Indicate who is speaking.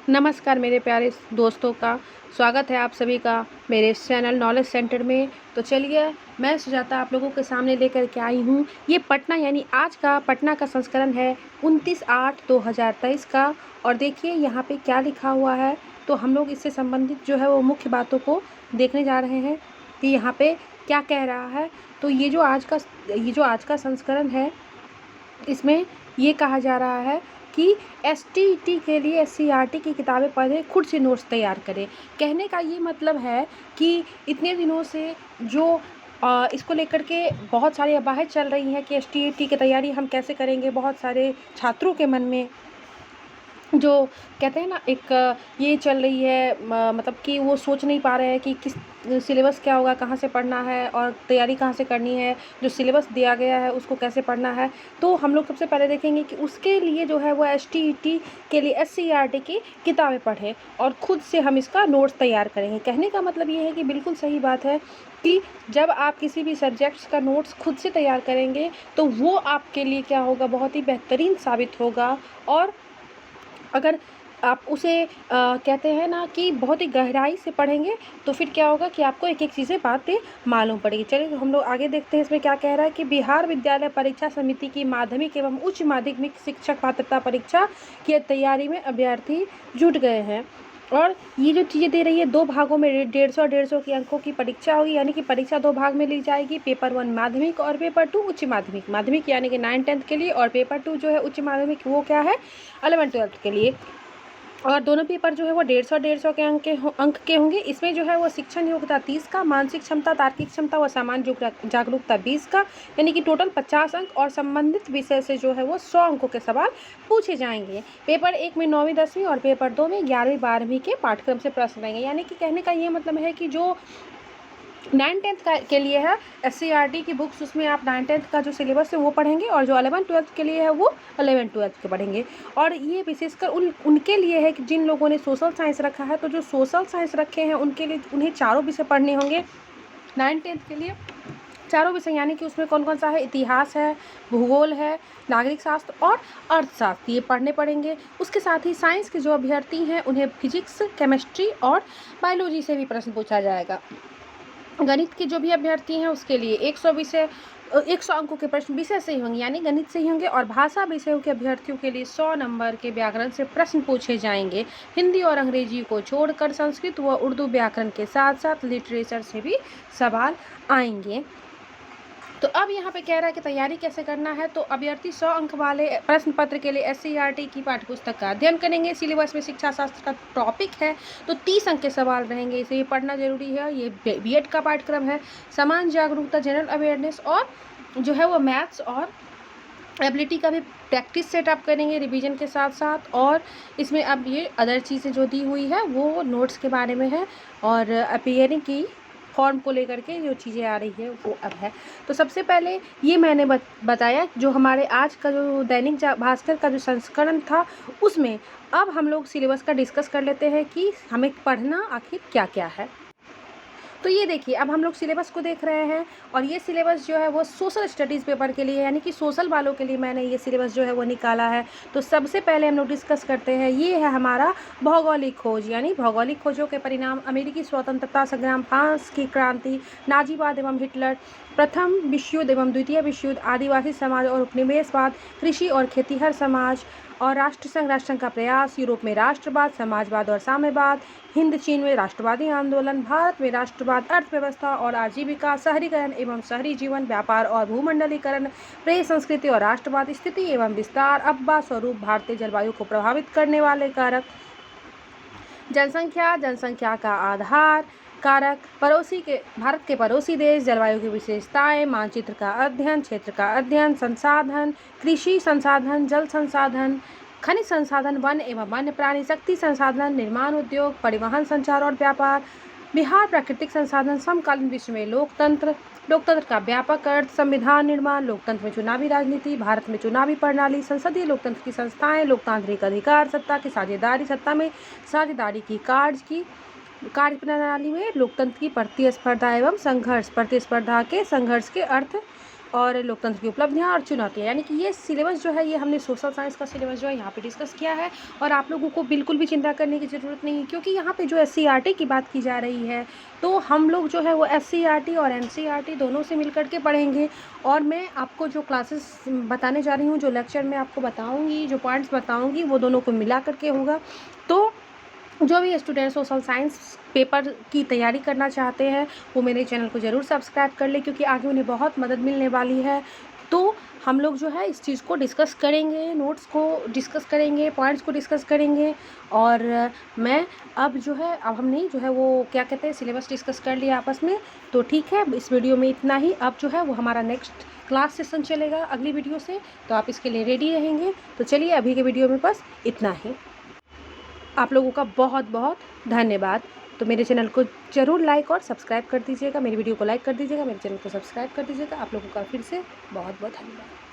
Speaker 1: नमस्कार मेरे प्यारे दोस्तों का स्वागत है आप सभी का मेरे इस चैनल नॉलेज सेंटर में। तो चलिए मैं सुजाता आप लोगों के सामने लेकर के आई हूँ ये पटना यानी आज का पटना का संस्करण है 29/8/2023 का। और देखिए यहाँ पे क्या लिखा हुआ है। तो हम लोग इससे संबंधित जो है वो मुख्य बातों को देखने जा रहे हैं कि यहाँ पे क्या कह रहा है। तो ये जो आज का संस्करण है इसमें ये कहा जा रहा है कि एसटीईटी के लिए एससीईआरटी की किताबें पढ़ें, खुद से नोट्स तैयार करें। कहने का ये मतलब है कि इतने दिनों से जो इसको लेकर के बहुत सारी अफवाहें चल रही हैं कि एसटीईटी की तैयारी हम कैसे करेंगे। बहुत सारे छात्रों के मन में जो कहते हैं ना एक ये चल रही है मतलब कि वो सोच नहीं पा रहे हैं कि किस सिलेबस क्या होगा, कहाँ से पढ़ना है और तैयारी कहाँ से करनी है, जो सिलेबस दिया गया है उसको कैसे पढ़ना है। तो हम लोग सबसे पहले देखेंगे कि उसके लिए जो है वो एसटीईटी के लिए एससीईआरटी की किताबें पढ़ें और ख़ुद से हम इसका नोट्स तैयार करेंगे। कहने का मतलब ये है कि बिल्कुल सही बात है कि जब आप किसी भी सब्जेक्ट्स का नोट्स खुद से तैयार करेंगे तो वो आपके लिए क्या होगा, बहुत ही बेहतरीन साबित होगा। और अगर आप उसे कहते हैं ना कि बहुत ही गहराई से पढ़ेंगे तो फिर क्या होगा कि आपको एक एक चीज़ें बातें मालूम पड़ेगी। चलिए तो हम लोग आगे देखते हैं इसमें क्या कह रहा है कि बिहार विद्यालय परीक्षा समिति की माध्यमिक एवं उच्च माध्यमिक शिक्षक पात्रता परीक्षा की तैयारी में अभ्यर्थी जुट गए हैं। और ये जो चीज़ें दे रही है, 2 भागों में 150 के अंकों की परीक्षा होगी, यानी कि परीक्षा 2 भाग में ली जाएगी। पेपर 1 माध्यमिक और पेपर 2 उच्च माध्यमिक। माध्यमिक यानी कि 9-10 के लिए और पेपर 2 जो है उच्च माध्यमिक वो क्या है 11-12 के लिए। और दोनों पेपर जो है वो 150 के अंक के होंगे। इसमें जो है वो शिक्षण योग्यता 30 का, मानसिक क्षमता, तार्किक क्षमता व सामान्य जागरूकता 20 का, यानी कि टोटल 50 अंक। और संबंधित विषय से जो है वो 100 अंकों के सवाल पूछे जाएंगे। पेपर 1 में 9वीं 10वीं और पेपर 2 में 11वीं 12वीं के पाठ्यक्रम से प्रश्न रहेंगे। यानी कि कहने का ये मतलब है कि जो 9-10 के लिए है एससीईआरटी की बुक्स, उसमें आप 9-10 का जो सिलेबस है वो पढ़ेंगे और जो 11-12 के लिए है वो 11-12 के पढ़ेंगे। और ये विशेषकर उनके लिए है कि जिन लोगों ने सोशल साइंस रखा है, तो जो सोशल साइंस रखे हैं उनके लिए उन्हें चारों विषय पढ़ने होंगे 9-10 के लिए। चारों विषय यानी कि उसमें कौन कौन सा है, इतिहास है, भूगोल है, नागरिक शास्त्र और अर्थशास्त्र, ये पढ़ने पड़ेंगे। उसके साथ ही साइंस के जो अभ्यर्थी हैं उन्हें फिजिक्स, केमिस्ट्री और बायोलॉजी से भी प्रश्न पूछा जाएगा। गणित के जो भी अभ्यर्थी हैं उसके लिए 100 अंकों के प्रश्न विषय से ही होंगे, यानी गणित से ही होंगे। और भाषा विषयों के अभ्यर्थियों के लिए 100 नंबर के व्याकरण से प्रश्न पूछे जाएंगे। हिंदी और अंग्रेजी को छोड़कर संस्कृत व उर्दू व्याकरण के साथ साथ लिटरेचर से भी सवाल आएंगे। तो अब यहाँ पे कह रहा है कि तैयारी कैसे करना है। तो अभ्यर्थी 100 अंक वाले प्रश्न पत्र के लिए एससीईआरटी की पाठ्यपुस्तक का अध्ययन करेंगे। सिलेबस में शिक्षा शास्त्र का टॉपिक है तो 30 अंक के सवाल रहेंगे, इसे ये पढ़ना जरूरी है। ये बीएड का पाठ्यक्रम है। समान जागरूकता, जनरल अवेयरनेस और जो है वो मैथ्स और एबिलिटी का भी प्रैक्टिस सेटअप करेंगे रिवीजन के साथ साथ। और इसमें अब ये अदर चीज़ें जो दी हुई है वो नोट्स के बारे में है और अपीयरिंग की फॉर्म को लेकर के जो चीज़ें आ रही है वो अब है। तो सबसे पहले ये मैंने बताया जो हमारे आज का जो दैनिक भास्कर का जो संस्करण था उसमें अब हम लोग सिलेबस का डिस्कस कर लेते हैं कि हमें पढ़ना आखिर क्या क्या है। तो ये देखिए अब हम लोग सिलेबस को देख रहे हैं और ये सिलेबस जो है वो सोशल स्टडीज़ पेपर के लिए, यानी कि सोशल वालों के लिए मैंने ये सिलेबस जो है वो निकाला है। तो सबसे पहले हम लोग डिस्कस करते हैं, ये है हमारा भौगोलिक खोज, यानी भौगोलिक खोजों के परिणाम, अमेरिकी स्वतंत्रता संग्राम, फ्रांस की क्रांति, नाजीवाद एवं हिटलर, प्रथम विश्व युद्ध एवं द्वितीय विश्व युद्ध, आदिवासी समाज और उपनिवेशवाद, कृषि और खेतीहर समाज और राष्ट्रसंघ राष्ट्रसंघ का प्रयास, यूरोप में राष्ट्रवाद, समाजवाद और साम्यवाद, हिंद चीन में राष्ट्रवादी आंदोलन, भारत में राष्ट्रवाद, अर्थव्यवस्था और आजीविका, शहरीकरण एवं शहरी जीवन, व्यापार और भूमंडलीकरण, प्रेस संस्कृति और राष्ट्रवाद, स्थिति एवं विस्तार, अब्बा स्वरूप, भारतीय जलवायु को प्रभावित करने वाले कारक, जनसंख्या, जनसंख्या का आधार कारक, भारत के पड़ोसी देश, जलवायु की विशेषताएं, मानचित्र का अध्ययन, क्षेत्र का अध्ययन, संसाधन, कृषि संसाधन, जल संसाधन, खनिज संसाधन, वन एवं वन्य प्राणी, शक्ति संसाधन, निर्माण उद्योग, परिवहन, संचार और व्यापार, बिहार, प्राकृतिक संसाधन, समकालीन विश्व में लोकतंत्र, लोकतंत्र का व्यापक अर्थ, संविधान निर्माण, लोकतंत्र में चुनावी राजनीति, भारत में चुनावी प्रणाली, संसदीय लोकतंत्र की संस्थाएं, लोकतांत्रिक अधिकार, सत्ता की साझेदारी, सत्ता में साझेदारी की कार्य प्रणाली में लोकतंत्र की प्रतिस्पर्धा एवं संघर्ष, प्रतिस्पर्धा के संघर्ष के अर्थ और लोकतंत्र की उपलब्धियाँ और चुनौतियाँ, यानी कि ये सिलेबस जो है ये हमने सोशल साइंस का सिलेबस जो है यहाँ पे डिस्कस किया है। और आप लोगों को बिल्कुल भी चिंता करने की ज़रूरत नहीं है, क्योंकि यहाँ पे जो SCERT की बात की जा रही है, तो हम लोग जो है वो SCERT और NCERT दोनों से मिल कर के पढ़ेंगे। और मैं आपको जो क्लासेस बताने जा रही हूँ, जो लेक्चर मैं आपको बताऊँगी, जो पॉइंट्स बताऊँगी, वो दोनों को मिला करके होगा। तो जो भी स्टूडेंट सोशल साइंस पेपर की तैयारी करना चाहते हैं, वो मेरे चैनल को ज़रूर सब्सक्राइब कर लें, क्योंकि आगे उन्हें बहुत मदद मिलने वाली है। तो हम लोग जो है इस चीज़ को डिस्कस करेंगे, नोट्स को डिस्कस करेंगे, पॉइंट्स को डिस्कस करेंगे। और मैं अब हमने जो है वो क्या कहते हैं सिलेबस डिस्कस कर लिया आपस में। तो ठीक है, इस वीडियो में इतना ही। अब जो है वो हमारा नेक्स्ट क्लास सेशन चलेगा अगली वीडियो से, तो आप इसके लिए रेडी रहेंगे। तो चलिए, अभी के वीडियो में बस इतना ही। आप लोगों का बहुत बहुत धन्यवाद। तो मेरे चैनल को ज़रूर लाइक और सब्सक्राइब कर दीजिएगा, मेरी वीडियो को लाइक कर दीजिएगा, मेरे चैनल को सब्सक्राइब कर दीजिएगा। आप लोगों का फिर से बहुत बहुत धन्यवाद।